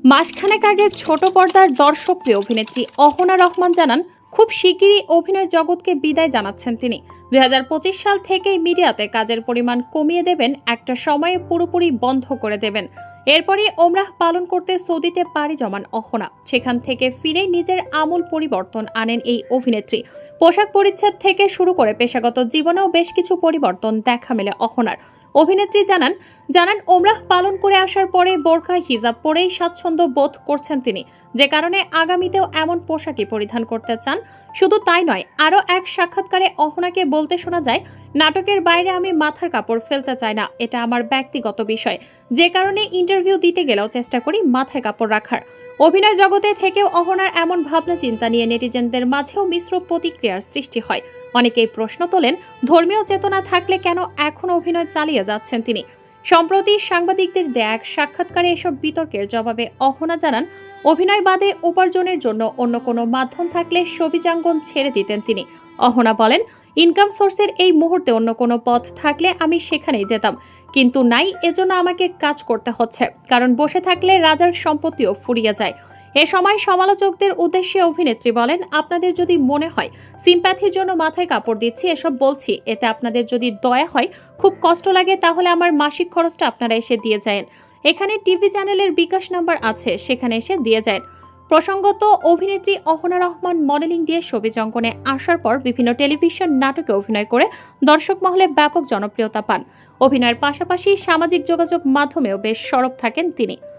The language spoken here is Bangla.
মাসখানেক আগে ছোট পর্দার দর্শকপ্রিয় অভিনেত্রী অহনা রহমান জানান, খুব শিগগিরই অভিনয় জগৎকে বিদায় জানাচ্ছেন তিনি। ২০২৫ সাল থেকেই মিডিয়াতে কাজের পরিমাণ কমিয়ে দেবেন, একটা সময়ে পুরোপুরি বন্ধ করে দেবেন। এরপরই ওমরাহ পালন করতে সৌদিতে পাড়ি জমান অহনা। সেখান থেকে ফিরেই নিজের আমূল পরিবর্তন আনেন এই অভিনেত্রী। পোশাক পরিচ্ছদ থেকে শুরু করে পেশাগত জীবনেও বেশ কিছু পরিবর্তন দেখা মেলে অহনার। অভিনেত্রী জানান ওমরাহ পালন করে আসার পরে বোরকা হিজাব পরেই স্বাচ্ছন্দ্য বোধ করছেন তিনি, যে কারণে আগামীতেও এমন পোশাকই পরিধান করতে চান। শুধু তাই নয়, আরও এক সাক্ষাৎকারে অহনাকে বলতে শোনা যায়, নাটকের বাইরে আমি মাথার কাপড় ফেলতে চাই না, এটা আমার ব্যক্তিগত বিষয়, যে কারণে ইন্টারভিউ দিতে গেলেও চেষ্টা করি মাথায় কাপড় রাখার। অভিনয় জগতে থেকেও অহনার এমন ভাবনা চিন্তা নিয়ে নেটিজেনদের মাঝেও মিশ্র প্রতিক্রিয়ার সৃষ্টি হয়। অনেকেই প্রশ্ন তোলেন, ধর্মীয় চেতনা থাকলে কেন এখনও অভিনয় চালিয়ে যাচ্ছেন তিনি। সম্প্রতি সাংবাদিকদের দেয়া এক সাক্ষাৎকারে এসব বিতর্কের জবাবে অহনা জানান, অভিনয় বাদে উপার্জনের জন্য অন্য কোনো মাধ্যম থাকলে ছবিচাঙ্গন ছেড়ে দিতেন তিনি। অহনা বলেন, ইনকাম সোর্সের এই মুহূর্তে অন্য কোনো পথ থাকলে আমি সেখানেই যেতাম, কিন্তু নাই, এজন্য আমাকে কাজ করতে হচ্ছে, কারণ বসে থাকলে রাজার সম্পত্তিও ফুরিয়ে যায়। এ সময় সমালোচকদের উদ্দেশ্যে অভিনেত্রী বলেন, আপনাদের যদি মনে হয় সিম্প্যাথির জন্য মাথায় কাপড় দিচ্ছি, এসব বলছি, এতে আপনাদের যদি দয়া হয়, খুব কষ্ট লাগে, তাহলে আমার মাসিক খরচটা আপনারা এসে দিয়ে যায়। এখানে টিভি চ্যানেলের বিকাশ নাম্বার আছে, সেখানে এসে দিয়ে যায়। প্রসঙ্গত, অভিনেত্রী অহনা রহমান মডেলিং দিয়ে ছবি অঙ্কনে আসার পর বিভিন্ন টেলিভিশন নাটকে অভিনয় করে দর্শক মহলে ব্যাপক জনপ্রিয়তা পান। অভিনয়ের পাশাপাশি সামাজিক যোগাযোগ মাধ্যমেও বেশ সরব থাকেন তিনি।